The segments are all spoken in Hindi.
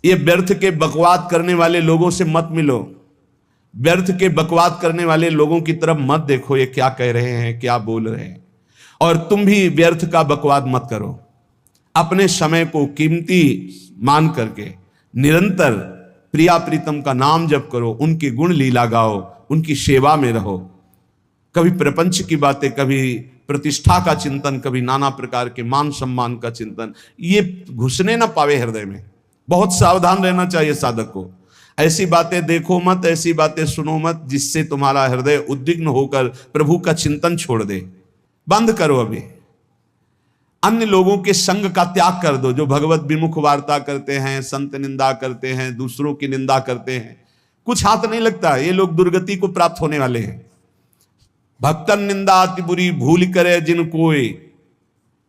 ये व्यर्थ के बकवाद करने वाले लोगों से मत मिलो, व्यर्थ के बकवाद करने वाले लोगों की तरफ मत देखो, ये क्या कह रहे हैं, क्या बोल रहे हैं, और तुम भी व्यर्थ का बकवाद मत करो। अपने समय को कीमती मान करके निरंतर प्रिया प्रीतम का नाम जप करो, उनकी गुण लीला गाओ, उनकी सेवा में रहो। कभी प्रपंच की बातें, कभी प्रतिष्ठा का चिंतन, कभी नाना प्रकार के मान सम्मान का चिंतन, ये घुसने ना पावे हृदय में। बहुत सावधान रहना चाहिए साधक को। ऐसी बातें देखो मत, ऐसी बातें सुनो मत जिससे तुम्हारा हृदय उद्विग्न होकर प्रभु का चिंतन छोड़ दे। बंद करो। अभी अन्य लोगों के संग का त्याग कर दो, जो भगवत विमुख वार्ता करते हैं, संत निंदा करते हैं, दूसरों की निंदा करते हैं, कुछ हाथ नहीं लगता। ये लोग दुर्गति को प्राप्त होने वाले हैं। भक्तन निंदा अति बुरी भूल करे जिन कोय,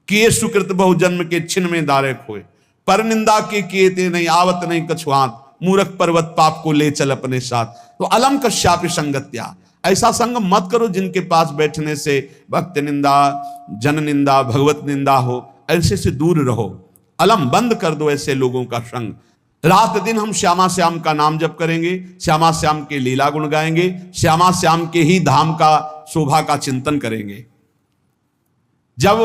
किए सुकृत बहु जन्म के छिन में दारे खोए। पर निंदा के किए ते नहीं आवत नहीं कछुआत, मूर्ख पर्वत पाप को ले चल अपने साथ। तो अलम कश्यापि संगत्या, ऐसा संग मत करो जिनके पास बैठने से भक्त निंदा, जन निंदा, भगवत निंदा हो। ऐसे से दूर रहो। अलम बंद कर दो ऐसे लोगों का संग। रात दिन हम श्यामा श्याम का नाम जप करेंगे, श्यामा श्याम के लीला गुण गाएंगे, श्यामा श्याम के ही धाम का शोभा का चिंतन करेंगे। जब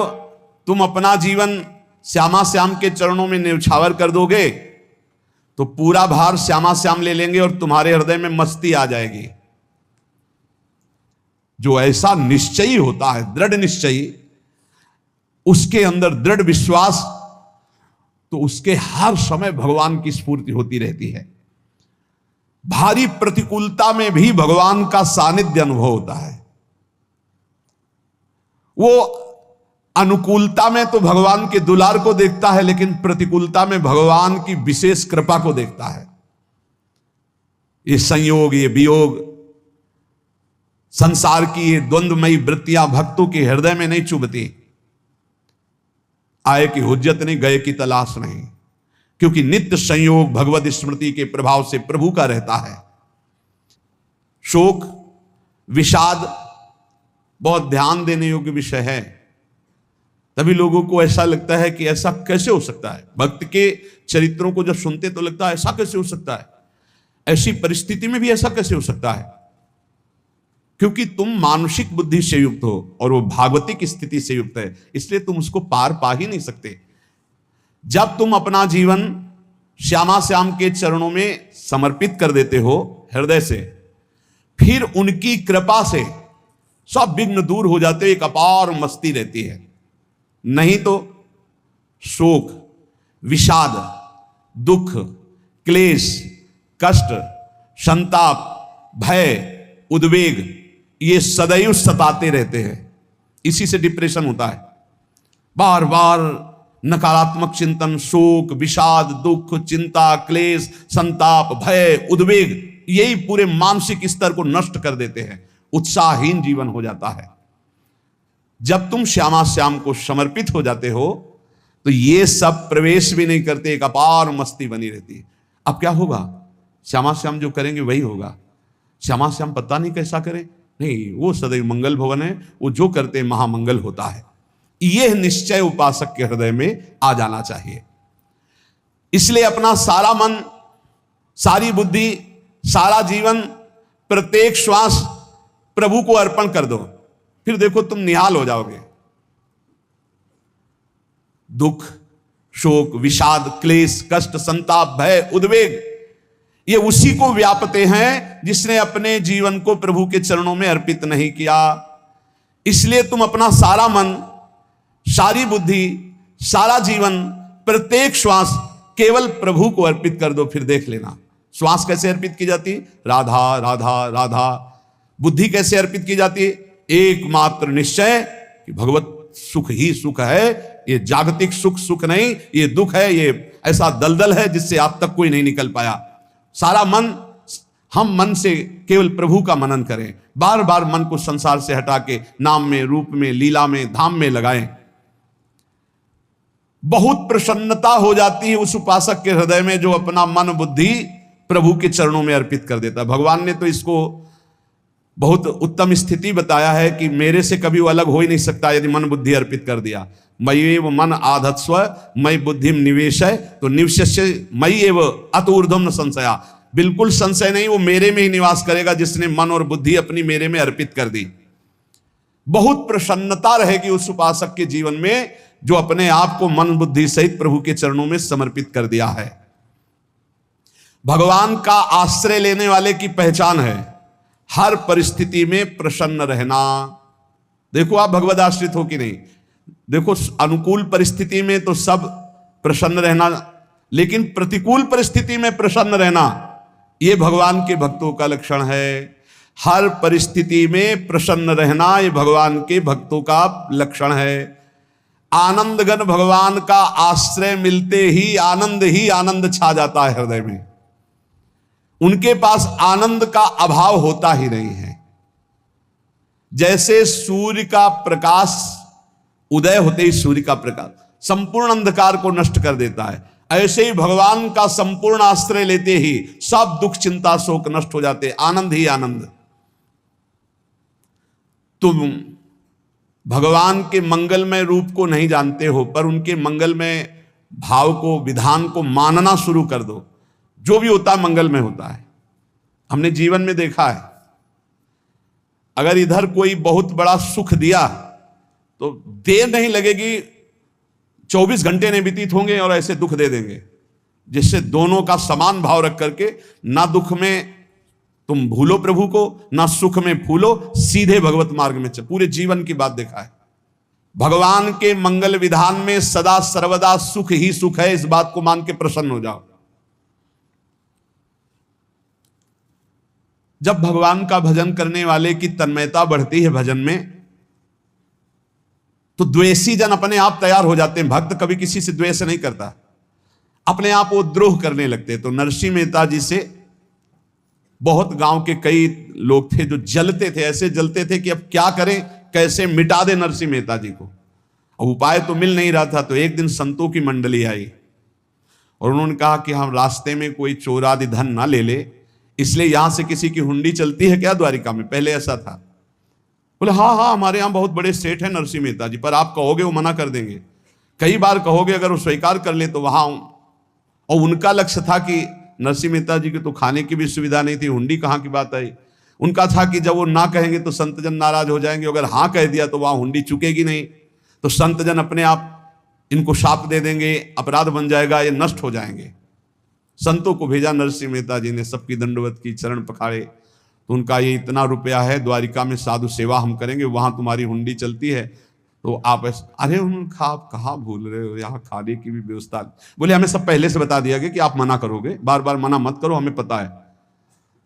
तुम अपना जीवन श्यामा श्याम के चरणों में न्यौछावर कर दोगे तो पूरा भार श्यामा श्याम ले लेंगे और तुम्हारे हृदय में मस्ती आ जाएगी। जो ऐसा निश्चयी होता है, दृढ़ निश्चयी, उसके अंदर दृढ़ विश्वास, तो उसके हर समय भगवान की स्फूर्ति होती रहती है। भारी प्रतिकूलता में भी भगवान का सानिध्य अनुभव होता है। वो अनुकूलता में तो भगवान के दुलार को देखता है, लेकिन प्रतिकूलता में भगवान की विशेष कृपा को देखता है। ये संयोग, ये वियोग, संसार की ये द्वंद्वमयी वृत्तियां भक्तों के हृदय में नहीं चुभती। आए की हुज्जत नहीं, गए की तलाश नहीं, क्योंकि नित्य संयोग भगवत स्मृति के प्रभाव से प्रभु का रहता है। शोक, विषाद बहुत ध्यान देने योग्य विषय है। तभी लोगों को ऐसा लगता है कि ऐसा कैसे हो सकता है। भक्त के चरित्रों को जब सुनते तो लगता है ऐसा कैसे हो सकता है, ऐसी परिस्थिति में भी ऐसा कैसे हो सकता है। क्योंकि तुम मानसिक बुद्धि से युक्त हो और वो भागवतिक स्थिति से युक्त है, इसलिए तुम उसको पार पा ही नहीं सकते। जब तुम अपना जीवन श्यामा श्याम के चरणों में समर्पित कर देते हो हृदय से, फिर उनकी कृपा से सब विघ्न दूर हो जाते, एक अपार मस्ती रहती है। नहीं तो शोक, विषाद, दुख, क्लेश, कष्ट, संताप, भय, उद्वेग, ये सदैव सताते रहते हैं। इसी से डिप्रेशन होता है। बार बार नकारात्मक चिंतन, शोक, विषाद, दुख, चिंता, क्लेश, संताप, भय, उद्वेग, यही पूरे मानसिक स्तर को नष्ट कर देते हैं। उत्साहहीन जीवन हो जाता है। जब तुम श्यामा श्याम को समर्पित हो जाते हो तो ये सब प्रवेश भी नहीं करते, एक अपार मस्ती बनी रहती है। अब क्या होगा? श्यामा श्याम जो करेंगे वही होगा। श्यामा श्याम पता नहीं कैसा करें, नहीं, वो सदैव मंगल भवन है, वो जो करते महामंगल होता है। यह निश्चय उपासक के हृदय में आ जाना चाहिए। इसलिए अपना सारा मन, सारी बुद्धि, सारा जीवन, प्रत्येक श्वास प्रभु को अर्पण कर दो। फिर देखो तुम निहाल हो जाओगे। दुख, शोक, विषाद, क्लेश, कष्ट, संताप, भय, उद्वेग, ये उसी को व्यापते हैं जिसने अपने जीवन को प्रभु के चरणों में अर्पित नहीं किया। इसलिए तुम अपना सारा मन, सारी बुद्धि, सारा जीवन, प्रत्येक श्वास केवल प्रभु को अर्पित कर दो। फिर देख लेना श्वास कैसे अर्पित की जाती है, राधा राधा राधा। बुद्धि कैसे अर्पित की जाती है, एकमात्र निश्चय कि भगवत सुख ही सुख है, ये जागतिक सुख सुख नहीं, ये दुख है, ये ऐसा दलदल है जिससे आज तक कोई नहीं निकल पाया। सारा मन, हम मन से केवल प्रभु का मनन करें, बार बार मन को संसार से हटा के नाम में, रूप में, लीला में, धाम में लगाएं। बहुत प्रसन्नता हो जाती है उस उपासक के हृदय में जो अपना मन बुद्धि प्रभु के चरणों में अर्पित कर देता है। भगवान ने तो इसको बहुत उत्तम स्थिति बताया है कि मेरे से कभी वो अलग हो ही नहीं सकता यदि मन बुद्धि अर्पित कर दिया। मयि एव मन आधत्स्व मयि बुद्धिम निवेशय, तो निवश्य मयि एव अत ऊर्ध्वम न संशया, बिल्कुल संशय नहीं, वो मेरे में ही निवास करेगा जिसने मन और बुद्धि अपनी मेरे में अर्पित कर दी। बहुत प्रसन्नता रहेगी उस उपासक के जीवन में जो अपने आप को मन बुद्धि सहित प्रभु के चरणों में समर्पित कर दिया है। भगवान का आश्रय लेने वाले की पहचान है हर परिस्थिति में प्रसन्न रहना। देखो आप भगवद आश्रित हो कि नहीं, देखो अनुकूल परिस्थिति में तो सब प्रसन्न रहना, लेकिन प्रतिकूल परिस्थिति में प्रसन्न रहना यह भगवान के भक्तों का लक्षण है। हर परिस्थिति में प्रसन्न रहना यह भगवान के भक्तों का लक्षण है। आनंदगन भगवान का आश्रय मिलते ही आनंद छा जाता है हृदय में। उनके पास आनंद का अभाव होता ही नहीं है। जैसे सूर्य का प्रकाश उदय होते ही सूर्य का प्रकाश संपूर्ण अंधकार को नष्ट कर देता है, ऐसे ही भगवान का संपूर्ण आश्रय लेते ही सब दुख चिंता शोक नष्ट हो जाते, आनंद ही आनंद। तुम भगवान के मंगलमय रूप को नहीं जानते हो, पर उनके मंगलमय भाव को विधान को मानना शुरू कर दो। जो भी होता है मंगलमय होता है। हमने जीवन में देखा है, अगर इधर कोई बहुत बड़ा सुख दिया तो देर नहीं लगेगी, 24 घंटे नहीं व्यतीत होंगे और ऐसे दुख दे देंगे, जिससे दोनों का समान भाव रख करके ना दुख में तुम भूलो प्रभु को, ना सुख में फूलो, सीधे भगवत मार्ग में चल। पूरे जीवन की बात देखा है। भगवान के मंगल विधान में सदा सर्वदा सुख ही सुख है, इस बात को मान के प्रसन्न हो जाओ। जब भगवान का भजन करने वाले की तन्मयता बढ़ती है भजन में, तो द्वेषी जन अपने आप तैयार हो जाते हैं। भक्त कभी किसी से द्वेष नहीं करता, अपने आप वो द्रोह करने लगते हैं। तो नरसिंह मेहता जी से बहुत गांव के कई लोग थे जो जलते थे, ऐसे जलते थे कि अब क्या करें, कैसे मिटा दे नरसिंह मेहता जी को। अब उपाय तो मिल नहीं रहा था। तो एक दिन संतों की मंडली आई और उन्होंने कहा कि हम रास्ते में कोई चोर आदि धन ना ले ले, इसलिए यहां से किसी की हुंडी चलती है क्या द्वारिका में? पहले ऐसा था। बोले हाँ, हमारे यहां बहुत बड़े सेठ हैं नरसिंह मेहता जी, पर आप कहोगे वो मना कर देंगे। कई बार कहोगे, अगर वो स्वीकार कर ले तो वहां। और उनका लक्ष्य था कि नरसिंह मेहता जी की तो खाने की भी सुविधा नहीं थी, हुंडी कहाँ की बात आई। उनका था कि जब वो ना कहेंगे तो संतजन नाराज हो जाएंगे, अगर हाँ कह दिया तो वहां हुंडी चुकेगी नहीं, तो संतजन अपने आप इनको शाप दे देंगे, अपराध बन जाएगा, ये नष्ट हो जाएंगे। संतों को भेजा, नरसिंह मेहता जी ने सबकी दंडवत की, चरण पखाड़े। तो उनका ये इतना रुपया है, द्वारिका में साधु सेवा हम करेंगे, वहां तुम्हारी हुंडी चलती है, तो आप अरे उन्होंने कहा आप कहाँ भूल रहे हो, यहाँ खाने की भी व्यवस्था। बोले हमें सब पहले से बता दिया गया कि आप मना करोगे, बार बार मना मत करो, हमें पता है।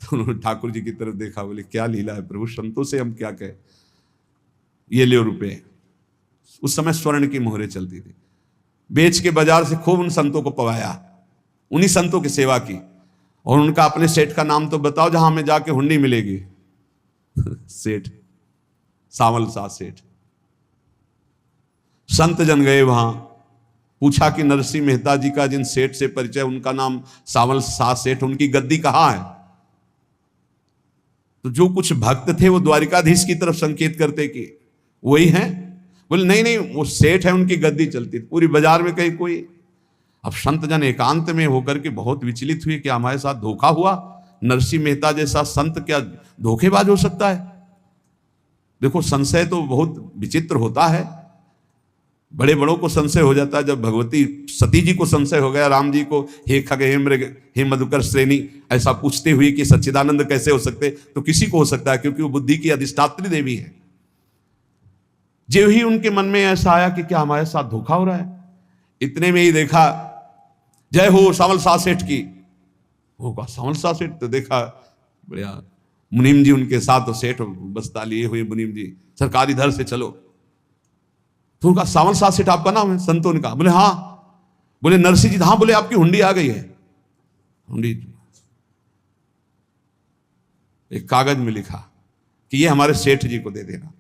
तो उन्होंने ठाकुर जी की तरफ देखा, बोले क्या लीला है प्रभु, संतों से हम क्या कहें, ये ले रुपये। उस समय स्वर्ण की मोहरें चलती थी, बेच के बाजार से खूब उन संतों को पवाया, उन्हीं संतों की सेवा की। और उनका अपने सेठ का नाम तो बताओ जहां हमें जाके हुंडी मिलेगी। सेठ सावल सा सेठ। संत जन गए वहां, पूछा कि नरसिंह मेहता जी का जिन सेठ से परिचय, उनका नाम सावल सा सेठ, उनकी गद्दी कहां है? तो जो कुछ भक्त थे वो द्वारिकाधीश की तरफ संकेत करते कि वही हैं। बोले नहीं, वो सेठ है, उनकी गद्दी चलती। पूरी बाजार में कहीं कोई। अब संत जन एकांत में होकर के बहुत विचलित हुए कि हमारे साथ धोखा हुआ। नरसिंह मेहता जैसा संत क्या धोखेबाज हो सकता है? देखो संशय तो बहुत विचित्र होता है, बड़े बड़ों को संशय हो जाता है। जब भगवती सती जी को संशय हो गया, राम जी को हे खग हे मृग हे मधुकर श्रेणी ऐसा पूछते हुए कि सच्चिदानंद कैसे हो सकते, तो किसी को हो सकता है, क्योंकि वो बुद्धि की अधिष्ठात्री देवी है। जो ही उनके मन में ऐसा आया कि क्या हमारे साथ धोखा हो रहा है, इतने में ही देखा जय हो सावल सा सेठ की। होगा सावल सा सेठ, तो देखा बढ़िया मुनीम जी उनके साथ, तो सेठ बस्ता लिए हुए मुनीम जी, सरकार इधर से चलो। तो उनका सावल सा सेठ आपका नाम है? संतों ने कहा। बोले हाँ। बोले नरसिंह जी? हाँ। बोले आपकी हुंडी आ गई है। हुंडी एक कागज में लिखा कि ये हमारे सेठ जी को दे देना।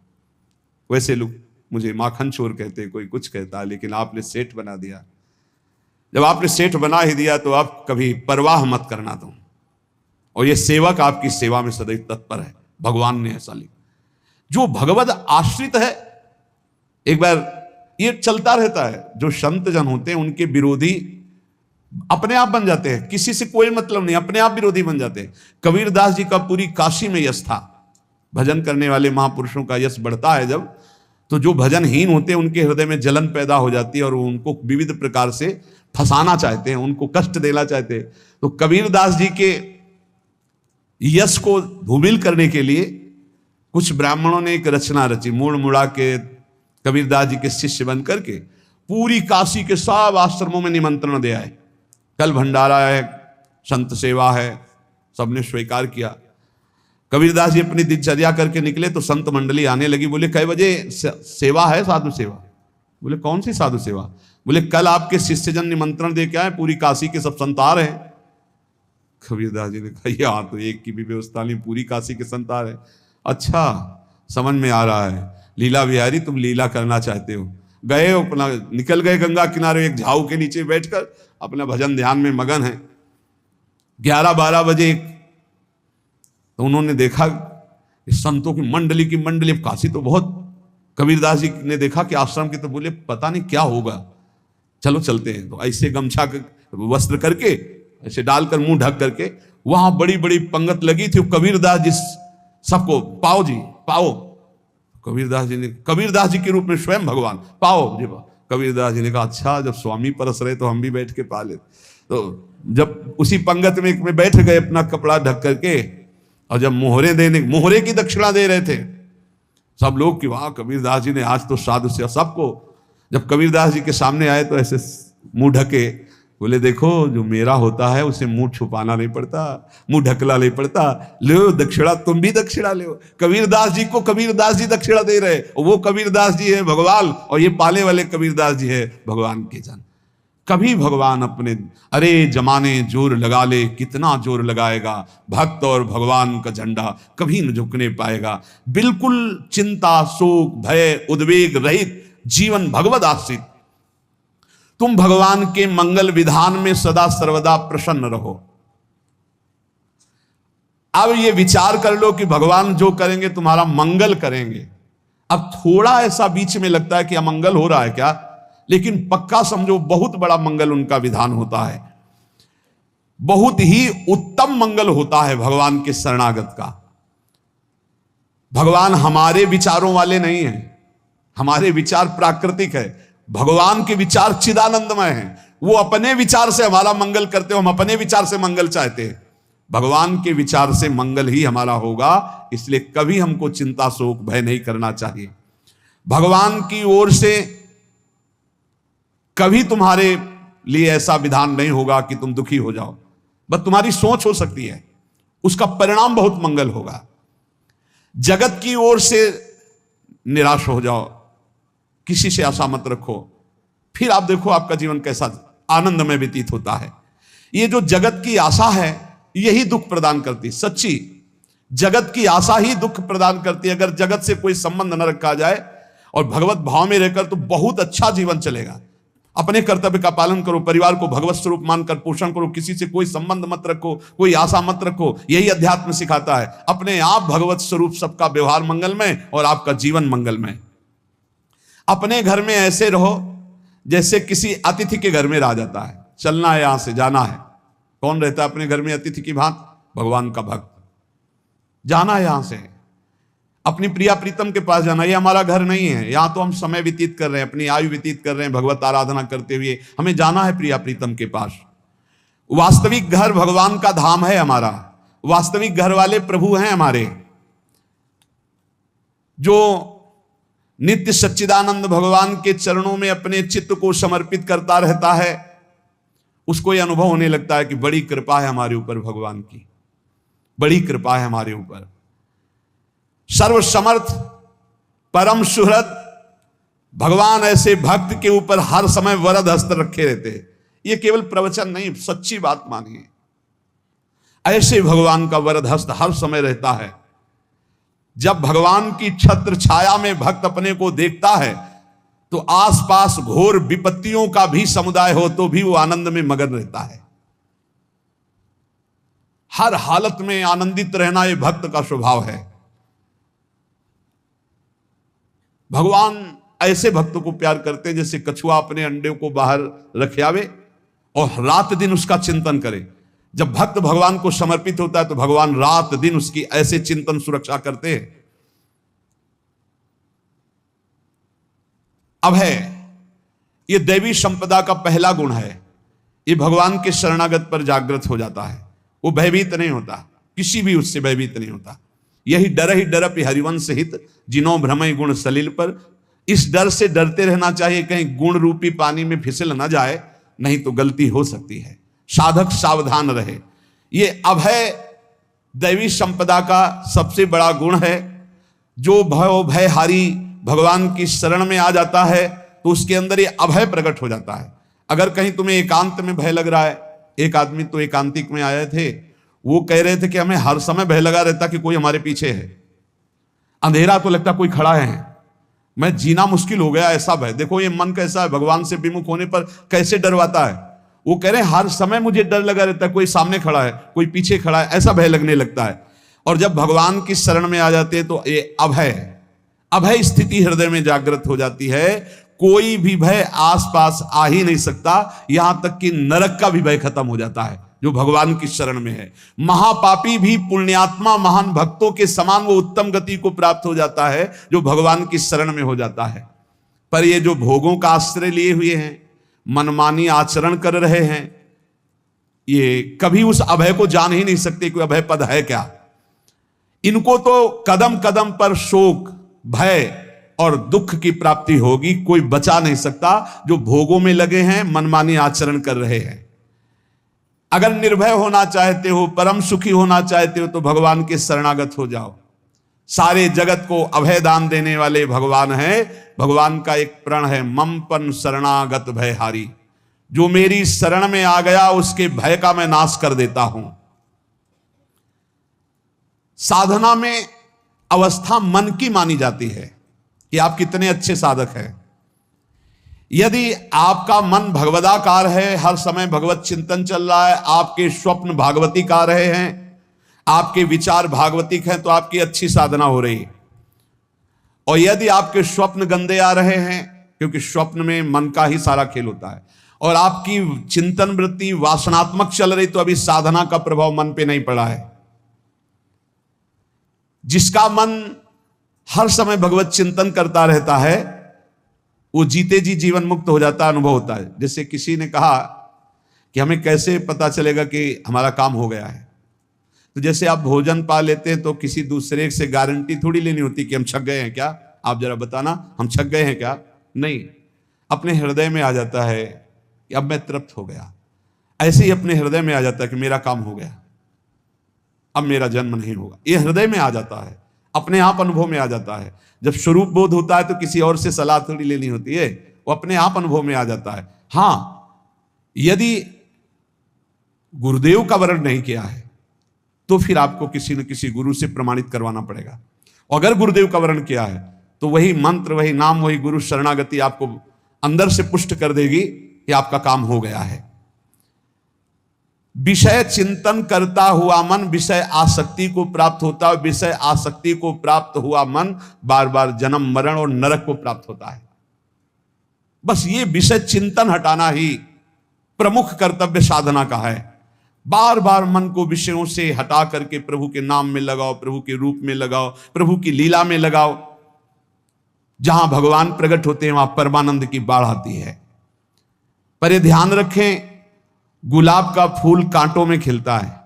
वैसे लोग मुझे माखन चोर कहते, कोई कुछ कहता, लेकिन आपने सेठ बना दिया। जब आपने सेठ बना ही दिया तो आप कभी परवाह मत करना तुम। और ये सेवक आपकी सेवा में सदैव तत्पर है, भगवान ने ऐसा लिखा। जो भगवद आश्रित है, एक बार ये चलता रहता है। जो संत जन होते हैं उनके विरोधी अपने आप बन जाते हैं, किसी से कोई मतलब नहीं, अपने आप विरोधी बन जाते हैं। कबीरदास जी का पूरी काशी में यश था। भजन करने वाले महापुरुषों का यश बढ़ता है जब, तो जो भजनहीन होते हैं उनके हृदय में जलन पैदा हो जाती है और वो उनको विविध प्रकार से फंसाना चाहते हैं, उनको कष्ट देना चाहते हैं। तो कबीरदास जी के यश को धूमिल करने के लिए कुछ ब्राह्मणों ने एक रचना रची, मुड़ मुड़ा के कबीरदास जी के शिष्य बन करके पूरी काशी के सब आश्रमों में निमंत्रण दे आए। कल भंडारा है, संत सेवा है, सबने स्वीकार किया। कबीरदास जी अपनी दिनचर्या करके निकले तो संत मंडली आने लगी। बोले कै बजे सेवा है? साधु सेवा। बोले कौन सी साधु सेवा? बोले कल आपके शिष्यजन निमंत्रण दे के आए, पूरी काशी के सब संत आ रहे हैं। कबीरदास जी ने कहा यहाँ तो एक की भी व्यवस्था नहीं, पूरी काशी के संत आ रहे हैं। अच्छा, समझ में आ रहा है, लीला बिहारी तुम लीला करना चाहते हो। गए अपना, निकल गए गंगा किनारे, एक झाऊ के नीचे बैठकर अपना भजन ध्यान में मगन है। 11-12 बजे तो उन्होंने देखा इस संतों की मंडली, काशी तो बहुत। कबीरदास जी ने देखा कि आश्रम की, तो बोले पता नहीं क्या होगा, चलो चलते हैं। तो ऐसे गमछा वस्त्र करके ऐसे डालकर मुंह ढक करके, वहां बड़ी बड़ी पंगत लगी थी। कबीरदास जी सबको पाओ जी पाओ। कबीरदास जी के रूप में स्वयं भगवान पाओ जी पाओ। कबीरदास जी ने कहा अच्छा, जब स्वामी परस रहे तो हम भी बैठ के पा ले। तो जब उसी पंगत में बैठ गए अपना कपड़ा ढक करके, और जब मोहरे की दक्षिणा दे रहे थे सब लोग कि वाह कबीरदास जी ने आज तो साधु से सबको। जब कबीरदास जी के सामने आए तो ऐसे मुंह ढके, बोले देखो जो मेरा होता है उसे मुंह छुपाना नहीं पड़ता, मुंह ढकला नहीं पड़ता। लो दक्षिणा, तुम भी दक्षिणा लो। कबीरदास जी को कबीरदास जी दक्षिणा दे रहे, वो कबीरदास जी है भगवान, और ये पाले वाले कबीरदास जी है भगवान के जन। कभी भगवान अपने, अरे जमाने जोर लगा ले, कितना जोर लगाएगा, भक्त और भगवान का झंडा कभी न झुकने पाएगा। बिल्कुल चिंता, शोक, भय, उद्वेग रहित जीवन भगवद आश्रित, तुम भगवान के मंगल विधान में सदा सर्वदा प्रसन्न रहो। अब ये विचार कर लो कि भगवान जो करेंगे तुम्हारा मंगल करेंगे। अब थोड़ा ऐसा बीच में लगता है कि अमंगल हो रहा है क्या, लेकिन पक्का समझो बहुत बड़ा मंगल उनका विधान होता है। बहुत ही उत्तम मंगल होता है भगवान के शरणागत का। भगवान हमारे विचारों वाले नहीं हैं, हमारे विचार प्राकृतिक है, भगवान के विचार चिदानंदमय हैं। वो अपने विचार से हमारा मंगल करते हो, हम अपने विचार से मंगल चाहते हैं। भगवान के विचार से मंगल ही हमारा होगा, इसलिए कभी हमको चिंता, शोक, भय नहीं करना चाहिए। भगवान की ओर से कभी तुम्हारे लिए ऐसा विधान नहीं होगा कि तुम दुखी हो जाओ, बस तुम्हारी सोच हो सकती है, उसका परिणाम बहुत मंगल होगा। जगत की ओर से निराश हो जाओ, किसी से आशा मत रखो, फिर आप देखो आपका जीवन कैसा आनंद में व्यतीत होता है। ये जो जगत की आशा है यही दुख प्रदान करती है। सच्ची जगत की आशा ही दुख प्रदान करती है। अगर जगत से कोई संबंध न रखा जाए और भगवत भाव में रहकर तो बहुत अच्छा जीवन चलेगा। अपने कर्तव्य का पालन करो, परिवार को भगवत स्वरूप मानकर पोषण करो, किसी से कोई संबंध मत रखो, कोई आशा मत रखो। यही अध्यात्म सिखाता है। अपने आप भगवत स्वरूप, सबका व्यवहार मंगलमय और आपका जीवन मंगलमय। अपने घर में ऐसे रहो जैसे किसी अतिथि के घर में रह जाता है। चलना है, यहां से जाना है। कौन रहता है अपने घर में अतिथि की भांति? भगवान का भक्त। जाना है यहां से, अपनी प्रिया प्रीतम के पास जाना। ये हमारा घर नहीं है, यहां तो हम समय व्यतीत कर रहे हैं, अपनी आयु व्यतीत कर रहे हैं भगवत आराधना करते हुए। हमें जाना है प्रिया प्रीतम के पास। वास्तविक घर भगवान का धाम है हमारा, वास्तविक घर वाले प्रभु हैं हमारे। जो नित्य सच्चिदानंद भगवान के चरणों में अपने चित्त को समर्पित करता रहता है, उसको यह अनुभव होने लगता है कि बड़ी कृपा है हमारे ऊपर, भगवान की बड़ी कृपा है हमारे ऊपर। सर्वसमर्थ परम सुहृद भगवान ऐसे भक्त के ऊपर हर समय वरद हस्त रखे रहते हैं। ये केवल प्रवचन नहीं, सच्ची बात मानिए। ऐसे भगवान का वरद हस्त हर समय रहता है। जब भगवान की छत्र छाया में भक्त अपने को देखता है तो आसपास घोर विपत्तियों का भी समुदाय हो तो भी वो आनंद में मगन रहता है। हर हालत में आनंदित रहना ये भक्त का स्वभाव है। भगवान ऐसे भक्तों को प्यार करते हैं जैसे कछुआ अपने अंडे को बाहर रख आवे और रात दिन उसका चिंतन करे। जब भक्त भगवान को समर्पित होता है तो भगवान रात दिन उसकी ऐसे चिंतन सुरक्षा करते हैं। अभय, ये दैवी संपदा का पहला गुण है। ये भगवान के शरणागत पर जागृत हो जाता है, वो भयभीत नहीं होता, किसी भी उससे भयभीत नहीं होता। यही डरप हरिवंश हित जिनो भ्रमय गुण सलील पर। इस डर से डरते रहना चाहिए कहीं गुण रूपी पानी में फिसल ना जाए, नहीं तो गलती हो सकती है। साधक सावधान रहे। ये अभय दैवी संपदा का सबसे बड़ा गुण है। जो भयहारी भगवान की शरण में आ जाता है तो उसके अंदर ये अभय प्रकट हो जाता है। अगर कहीं तुम्हें एकांत में भय लग रहा है, एक आदमी तो एकांतिक में आए थे, वो कह रहे थे कि हमें हर समय भय लगा रहता कि कोई हमारे पीछे है, अंधेरा तो लगता कोई खड़ा है, मैं जीना मुश्किल हो गया ऐसा भय। देखो ये मन कैसा है, भगवान से विमुख होने पर कैसे डरवाता है। वो कह रहे हैं हर समय मुझे डर लगा रहता है, कोई सामने खड़ा है, कोई पीछे खड़ा है, ऐसा भय लगने लगता है। और जब भगवान की शरण में आ जाते हैं तो ये अभय स्थिति हृदय में जागृत हो जाती है। कोई भी भय आसपास आ ही नहीं सकता, यहां तक कि नरक का भी भय खत्म हो जाता है जो भगवान की शरण में है। महापापी भी पुण्यात्मा महान भक्तों के समान वो उत्तम गति को प्राप्त हो जाता है जो भगवान की शरण में हो जाता है। पर ये जो भोगों का आश्रय लिए हुए हैं, मनमानी आचरण कर रहे हैं, ये कभी उस अभय को जान ही नहीं सकते कि अभय पद है क्या। इनको तो कदम कदम पर शोक, भय और दुख की प्राप्ति होगी, कोई बचा नहीं सकता। जो भोगों में लगे हैं, मनमानी आचरण कर रहे हैं। अगर निर्भय होना चाहते हो, परम सुखी होना चाहते हो तो भगवान के शरणागत हो जाओ। सारे जगत को अभय दान देने वाले भगवान है। भगवान का एक प्रण है, ममपन शरणागत भयहारी। जो मेरी शरण में आ गया उसके भय का मैं नाश कर देता हूं। साधना में अवस्था मन की मानी जाती है कि आप कितने अच्छे साधक हैं। यदि आपका मन भगवदाकार है, हर समय भगवत चिंतन चल रहा है, आपके स्वप्न भागवती का रहे हैं, आपके विचार भागवतिक हैं, तो आपकी अच्छी साधना हो रही है। और यदि आपके स्वप्न गंदे आ रहे हैं, क्योंकि स्वप्न में मन का ही सारा खेल होता है, और आपकी चिंतन वृत्ति वासनात्मक चल रही, तो अभी साधना का प्रभाव मन पे नहीं पड़ा है। जिसका मन हर समय भगवत चिंतन करता रहता है वो जीते जी जीवन मुक्त हो जाता, अनुभव होता है। जैसे किसी ने कहा कि हमें कैसे पता चलेगा कि हमारा काम हो गया है, तो जैसे आप भोजन पा लेते हैं तो किसी दूसरे से गारंटी थोड़ी लेनी होती कि हम छक गए हैं क्या, आप जरा बताना हम छक गए हैं क्या। नहीं, अपने हृदय में आ जाता है कि अब मैं तृप्त हो गया। ऐसे ही अपने हृदय में आ जाता है कि मेरा काम हो गया, अब मेरा जन्म नहीं होगा। ये हृदय में आ जाता है, अपने आप अनुभव में आ जाता है। जब स्वरूप बोध होता है तो किसी और से सलाह थोड़ी लेनी होती है, वो अपने आप अनुभव में आ जाता है। हां, यदि गुरुदेव का वर्ण नहीं किया है तो फिर आपको किसी न किसी गुरु से प्रमाणित करवाना पड़ेगा। और अगर गुरुदेव का वर्ण किया है तो वही मंत्र, वही नाम, वही गुरु शरणागति आपको अंदर से पुष्ट कर देगी कि आपका काम हो गया है। विषय चिंतन करता हुआ मन विषय आसक्ति को प्राप्त होता है। विषय आसक्ति को प्राप्त हुआ मन बार बार जन्म मरण और नरक को प्राप्त होता है। बस ये विषय चिंतन हटाना ही प्रमुख कर्तव्य साधना का है। बार बार मन को विषयों से हटा करके प्रभु के नाम में लगाओ, प्रभु के रूप में लगाओ, प्रभु की लीला में लगाओ। जहां भगवान प्रकट होते हैं वहां परमानंद की बाढ़ आती है। पर ये ध्यान रखें, गुलाब का फूल कांटों में खिलता है,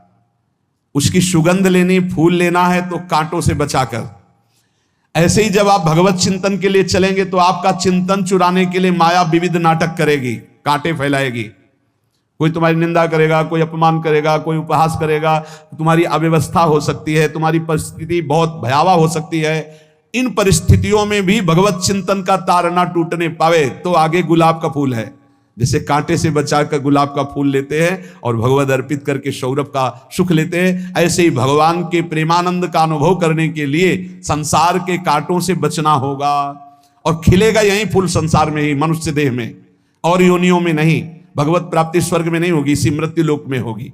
उसकी सुगंध लेनी, फूल लेना है तो कांटों से बचाकर। ऐसे ही जब आप भगवत चिंतन के लिए चलेंगे तो आपका चिंतन चुराने के लिए माया विविध नाटक करेगी, कांटे फैलाएगी। कोई तुम्हारी निंदा करेगा, कोई अपमान करेगा, कोई उपहास करेगा, तुम्हारी अव्यवस्था हो सकती है, तुम्हारी परिस्थिति बहुत भयावह हो सकती है। इन परिस्थितियों में भी भगवत चिंतन का तार ना टूटने पावे तो आगे गुलाब का फूल है। जैसे कांटे से बचाकर गुलाब का फूल लेते हैं और भगवत अर्पित करके सौरभ का सुख लेते हैं, ऐसे ही भगवान के प्रेमानंद का अनुभव करने के लिए संसार के कांटों से बचना होगा। और खिलेगा यही फूल संसार में ही, मनुष्य देह में, और योनियों में नहीं। भगवत प्राप्ति स्वर्ग में नहीं होगी, इसी मृत्यु लोक में होगी।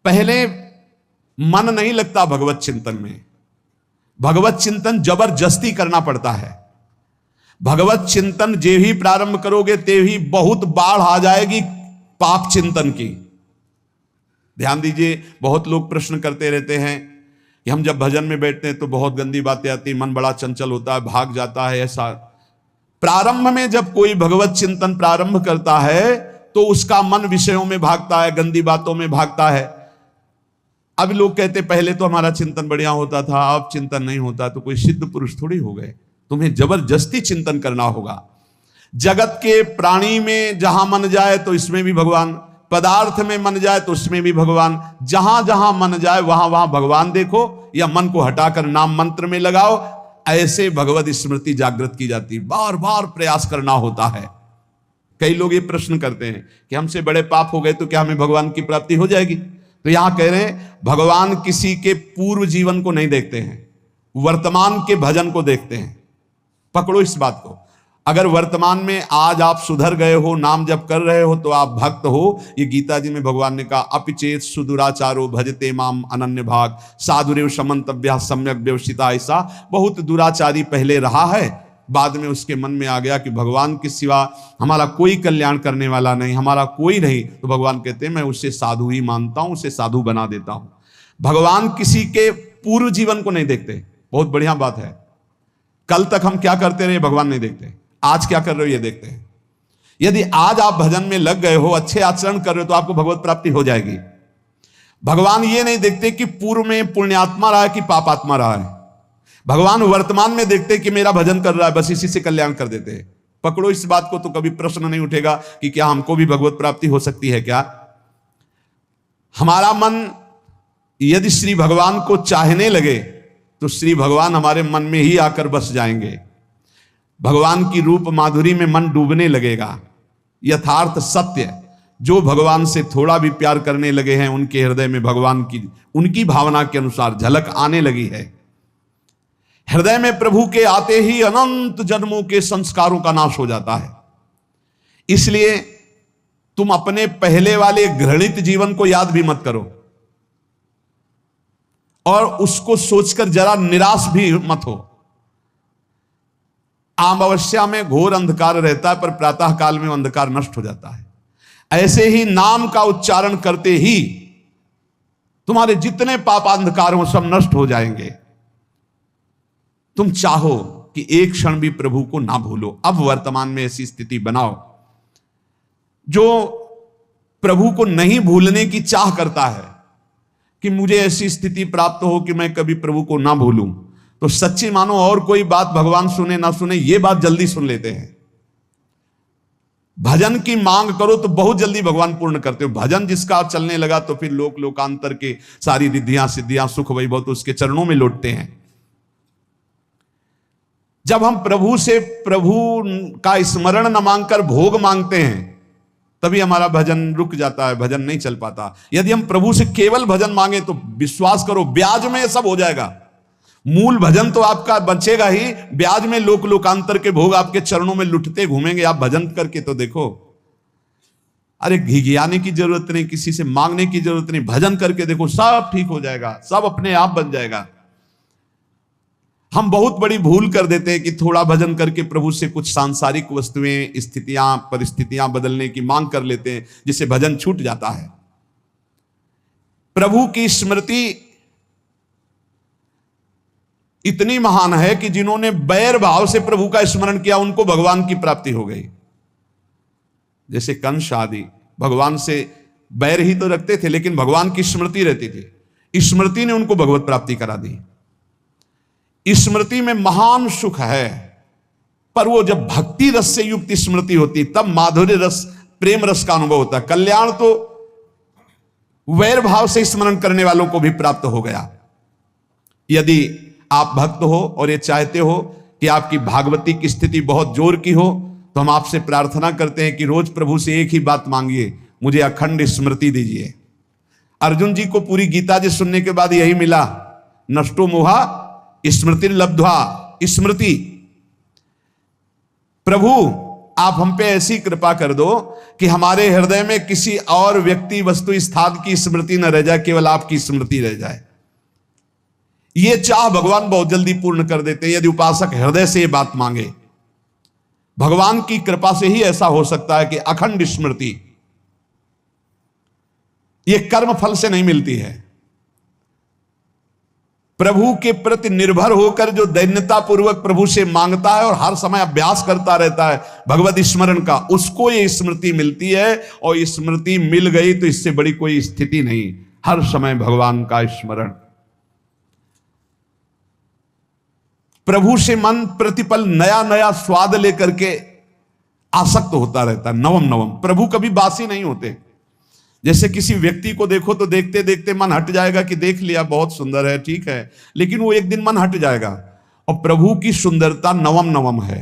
पहले मन नहीं लगता भगवत चिंतन में, भगवत चिंतन जबरदस्ती करना पड़ता है। भगवत चिंतन जे ही प्रारंभ करोगे ते ही बहुत बाढ़ आ जाएगी पाप चिंतन की। ध्यान दीजिए, बहुत लोग प्रश्न करते रहते हैं कि हम जब भजन में बैठते हैं तो बहुत गंदी बातें आती, मन बड़ा चंचल होता है, भाग जाता है। ऐसा प्रारंभ में जब कोई भगवत चिंतन प्रारंभ करता है तो उसका मन विषयों में भागता है, गंदी बातों में भागता है। अब लोग कहते पहले तो हमारा चिंतन बढ़िया होता था, अब चिंतन नहीं होता। तो कोई सिद्ध पुरुष थोड़ी हो गए, तुम्हें जबरदस्ती चिंतन करना होगा। जगत के प्राणी में जहां मन जाए तो इसमें भी भगवान, पदार्थ में मन जाए तो उसमें भी भगवान, जहां जहां मन जाए वहां वहां भगवान देखो, या मन को हटाकर नाम मंत्र में लगाओ। ऐसे भगवत स्मृति जागृत की जाती, बार बार प्रयास करना होता है। कई लोग ये प्रश्न करते हैं कि हमसे बड़े पाप हो गए तो क्या हमें भगवान की प्राप्ति हो जाएगी? तो यहां कह रहे हैं भगवान किसी के पूर्व जीवन को नहीं देखते हैं, वर्तमान के भजन को देखते हैं। पकड़ो इस बात को। अगर वर्तमान में आज आप सुधर गए हो, नाम जप कर रहे हो, तो आप भक्त हो। ये गीता जी में भगवान ने कहा, अपिचेत सुदुराचारो भजते माम अनन्य भाग साधुरेव समन्तव्या सम्यक व्यवसिता। ऐसा बहुत दुराचारी पहले रहा है, बाद में उसके मन में आ गया कि भगवान के सिवा हमारा कोई कल्याण करने वाला नहीं, हमारा कोई नहीं। तो भगवान कहते हैं मैं उसे साधु ही मानता हूं, उसे साधु बना देता हूं। भगवान किसी के पूर्व जीवन को नहीं देखते। बहुत बढ़िया बात है। कल तक हम क्या करते रहे भगवान नहीं देखते, आज क्या कर रहे हो ये देखते हैं। यदि आज आप भजन में लग गए हो, अच्छे आचरण कर रहे हो, तो आपको भगवत प्राप्ति हो जाएगी। भगवान ये नहीं देखते कि पूर्व में पुण्यात्मा रहा है कि पापात्मा रहा है। भगवान वर्तमान में देखते कि मेरा भजन कर रहा है, बस इसी से कल्याण कर देते हैं। पकड़ो इस बात को, तो कभी प्रश्न नहीं उठेगा कि क्या हमको भी भगवत प्राप्ति हो सकती है क्या। हमारा मन यदि श्री भगवान को चाहने लगे तो श्री भगवान हमारे मन में ही आकर बस जाएंगे। भगवान की रूप माधुरी में मन डूबने लगेगा। यथार्थ सत्य, जो भगवान से थोड़ा भी प्यार करने लगे हैं उनके हृदय में भगवान की, उनकी भावना के अनुसार झलक आने लगी है। हृदय में प्रभु के आते ही अनंत जन्मों के संस्कारों का नाश हो जाता है। इसलिए तुम अपने पहले वाले घृणित जीवन को याद भी मत करो और उसको सोचकर जरा निराश भी मत हो। अमावस्या में घोर अंधकार रहता है, पर प्रातः काल में अंधकार नष्ट हो जाता है। ऐसे ही नाम का उच्चारण करते ही तुम्हारे जितने पाप अंधकार हो सब नष्ट हो जाएंगे। तुम चाहो कि एक क्षण भी प्रभु को ना भूलो। अब वर्तमान में ऐसी स्थिति बनाओ। जो प्रभु को नहीं भूलने की चाह करता है कि मुझे ऐसी स्थिति प्राप्त हो कि मैं कभी प्रभु को ना भूलूं, तो सच्ची मानो और कोई बात भगवान सुने ना सुने, ये बात जल्दी सुन लेते हैं। भजन की मांग करो तो बहुत जल्दी भगवान पूर्ण करते हो। भजन जिसका चलने लगा तो फिर लोकांतर के सारी रिद्धियां सिद्धियां सुख वैभव तो उसके चरणों में लौटते हैं। जब हम प्रभु से प्रभु का स्मरण न मांगकर भोग मांगते हैं तभी हमारा भजन रुक जाता है, भजन नहीं चल पाता। यदि हम प्रभु से केवल भजन मांगे तो विश्वास करो ब्याज में सब हो जाएगा। मूल भजन तो आपका बचेगा ही, ब्याज में लोकांतर के भोग आपके चरणों में लुटते घूमेंगे। आप भजन करके तो देखो, अरे घिघियाने की जरूरत नहीं, किसी से मांगने की जरूरत नहीं, भजन करके देखो सब ठीक हो जाएगा, सब अपने आप बन जाएगा। हम बहुत बड़ी भूल कर देते हैं कि थोड़ा भजन करके प्रभु से कुछ सांसारिक वस्तुएं, स्थितियां, परिस्थितियां बदलने की मांग कर लेते हैं, जिससे भजन छूट जाता है। प्रभु की स्मृति इतनी महान है कि जिन्होंने बैर भाव से प्रभु का स्मरण किया उनको भगवान की प्राप्ति हो गई। जैसे कंस आदि भगवान से बैर ही तो रखते थे, लेकिन भगवान की स्मृति रहती थी। स्मृति ने उनको भगवत प्राप्ति करा दी। स्मृति में महान सुख है, पर वो जब भक्ति रस से युक्त स्मृति होती तब माधुर्य रस, प्रेम रस का अनुभव होता। कल्याण तो वैर भाव से स्मरण करने वालों को भी प्राप्त हो गया। यदि आप भक्त हो और ये चाहते हो कि आपकी भागवती की स्थिति बहुत जोर की हो, तो हम आपसे प्रार्थना करते हैं कि रोज प्रभु से एक ही बात मांगिए, मुझे अखंड स्मृति दीजिए। अर्जुन जी को पूरी गीता जी सुनने के बाद यही मिला, नष्टो मोहा स्मृति लब्ध्वा। स्मृति, प्रभु आप हम पे ऐसी कृपा कर दो कि हमारे हृदय में किसी और व्यक्ति, वस्तु, स्थान की स्मृति न रह जाए, केवल आपकी स्मृति रह जाए। ये चाह भगवान बहुत जल्दी पूर्ण कर देते हैं यदि उपासक हृदय से ये बात मांगे। भगवान की कृपा से ही ऐसा हो सकता है कि अखंड स्मृति ये कर्म फल से नहीं मिलती है। प्रभु के प्रति निर्भर होकर जो दैन्यता पूर्वक प्रभु से मांगता है और हर समय अभ्यास करता रहता है भगवत स्मरण का, उसको ये स्मृति मिलती है। और स्मृति मिल गई तो इससे बड़ी कोई स्थिति नहीं, हर समय भगवान का स्मरण। प्रभु से मन प्रतिपल नया नया स्वाद लेकर के आसक्त होता रहता है, नवम नवम। प्रभु कभी बासी नहीं होते। जैसे किसी व्यक्ति को देखो तो देखते देखते मन हट जाएगा कि देख लिया बहुत सुंदर है, ठीक है, लेकिन वो एक दिन मन हट जाएगा। और प्रभु की सुंदरता नवम नवम है,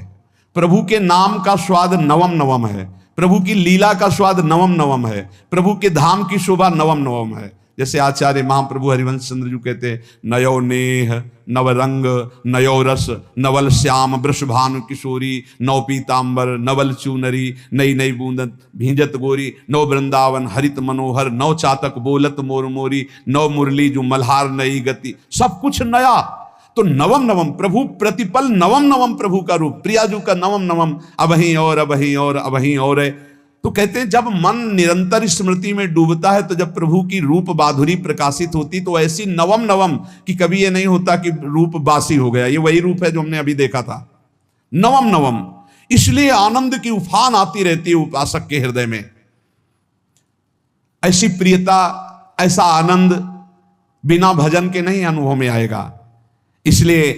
प्रभु के नाम का स्वाद नवम नवम है, प्रभु की लीला का स्वाद नवम नवम है, प्रभु के धाम की शोभा नवम नवम है। जैसे आचार्य महाप्रभु हरिवंश चंद्र जी कहते हैं, नयो नेह नव रंग नयो रस नवल श्याम वृषभानु किशोरी नव पीतांबर नवल चूनरी नई नई बूंदत भींजत गोरी नव वृंदावन हरित मनोहर नव चातक बोलत मोर मोरी नव मुरली जो मल्हार नई गति, सब कुछ नया। तो नवम नवम प्रभु प्रतिपल नवम नवम प्रभु का रूप, प्रियाजू का नवम नवम अबहीं और अबहीं और अबहीं और है। तो कहते हैं जब मन निरंतर स्मृति में डूबता है तो जब प्रभु की रूप बाधुरी प्रकाशित होती तो ऐसी नवम नवम कि कभी ये नहीं होता कि रूप बासी हो गया, ये वही रूप है जो हमने अभी देखा था, नवम नवम। इसलिए आनंद की उफान आती रहती है उपासक के हृदय में। ऐसी प्रियता, ऐसा आनंद बिना भजन के नहीं अनुभव में आएगा। इसलिए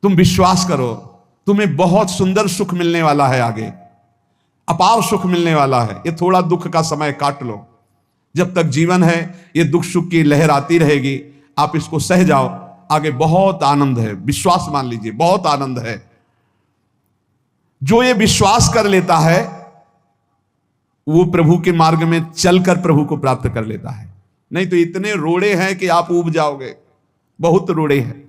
तुम विश्वास करो, तुम्हें बहुत सुंदर सुख मिलने वाला है, आगे अपार सुख मिलने वाला है। ये थोड़ा दुख का समय काट लो, जब तक जीवन है ये दुख सुख की लहर आती रहेगी, आप इसको सह जाओ, आगे बहुत आनंद है, विश्वास मान लीजिए, बहुत आनंद है। जो ये विश्वास कर लेता है वो प्रभु के मार्ग में चलकर प्रभु को प्राप्त कर लेता है। नहीं तो इतने रोड़े हैं कि आप ऊब जाओगे, बहुत रोड़े हैं।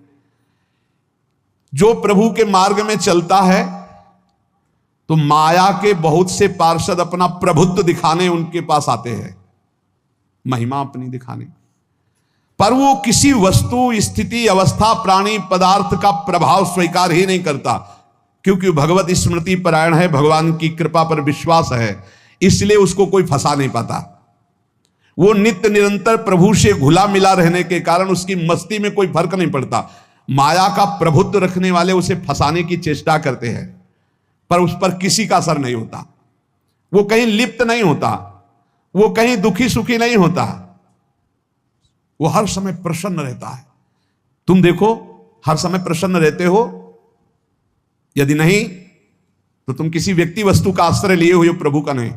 जो प्रभु के मार्ग में चलता है तो माया के बहुत से पार्षद अपना प्रभुत्व दिखाने उनके पास आते हैं, महिमा अपनी दिखाने, पर वो किसी वस्तु स्थिति अवस्था प्राणी पदार्थ का प्रभाव स्वीकार ही नहीं करता, क्योंकि भगवत स्मृति परायण है, भगवान की कृपा पर विश्वास है, इसलिए उसको कोई फंसा नहीं पाता। वो नित्य निरंतर प्रभु से घुला मिला रहने के कारण उसकी मस्ती में कोई फर्क नहीं पड़ता। माया का प्रभुत्व रखने वाले उसे फंसाने की चेष्टा करते हैं, पर उस पर किसी का असर नहीं होता, वो कहीं लिप्त नहीं होता, वो कहीं दुखी सुखी नहीं होता, वो हर समय प्रसन्न रहता है। तुम देखो हर समय प्रसन्न रहते हो? यदि नहीं तो तुम किसी व्यक्ति वस्तु का आश्रय लिए हुए हो, प्रभु का नहीं।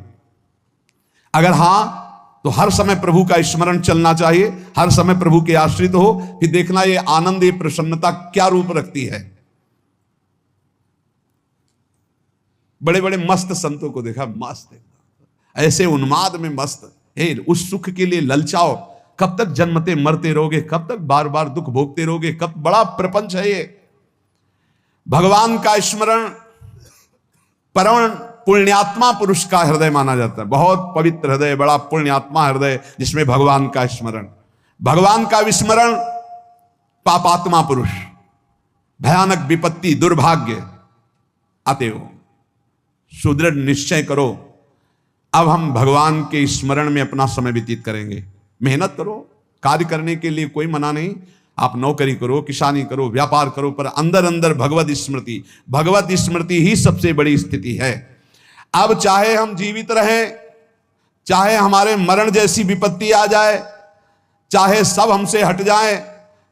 अगर हां तो हर समय प्रभु का स्मरण चलना चाहिए, हर समय प्रभु के आश्रित हो, फिर देखना ये आनंद, ये प्रसन्नता क्या रूप रखती है। बड़े बड़े मस्त संतों को देखा, मस्त ऐसे उन्माद में मस्त, उस सुख के लिए ललचाओ, कब तक जन्मते मरते रहोगे, कब तक बार बार दुख भोगते रहोगे, कब, बड़ा प्रपंच है ये। भगवान का स्मरण परम पुण्यात्मा पुरुष का हृदय माना जाता है, बहुत पवित्र हृदय, बड़ा पुण्यात्मा हृदय जिसमें भगवान का स्मरण, भगवान का विस्मरण पापात्मा पुरुष, भयानक विपत्ति दुर्भाग्य आते हो। सुदृढ़ निश्चय करो, अब हम भगवान के स्मरण में अपना समय व्यतीत करेंगे। मेहनत करो, कार्य करने के लिए कोई मना नहीं, आप नौकरी करो, किसानी करो, व्यापार करो, पर अंदर अंदर भगवत स्मृति ही सबसे बड़ी स्थिति है। अब चाहे हम जीवित रहें, चाहे हमारे मरण जैसी विपत्ति आ जाए, चाहे सब हमसे हट जाए,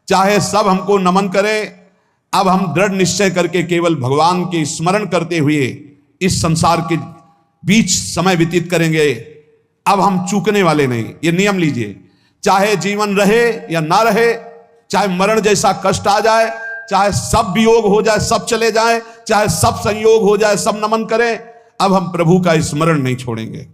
चाहे सब हमको नमन करें, अब हम दृढ़ निश्चय करके केवल भगवान के स्मरण करते हुए इस संसार के बीच समय व्यतीत करेंगे। अब हम चूकने वाले नहीं, ये नियम लीजिए। चाहे जीवन रहे या ना रहे, चाहे मरण जैसा कष्ट आ जाए, चाहे सब वियोग हो जाए, सब चले जाए, चाहे सब संयोग हो जाए, सब नमन करें, अब हम प्रभु का स्मरण नहीं छोड़ेंगे।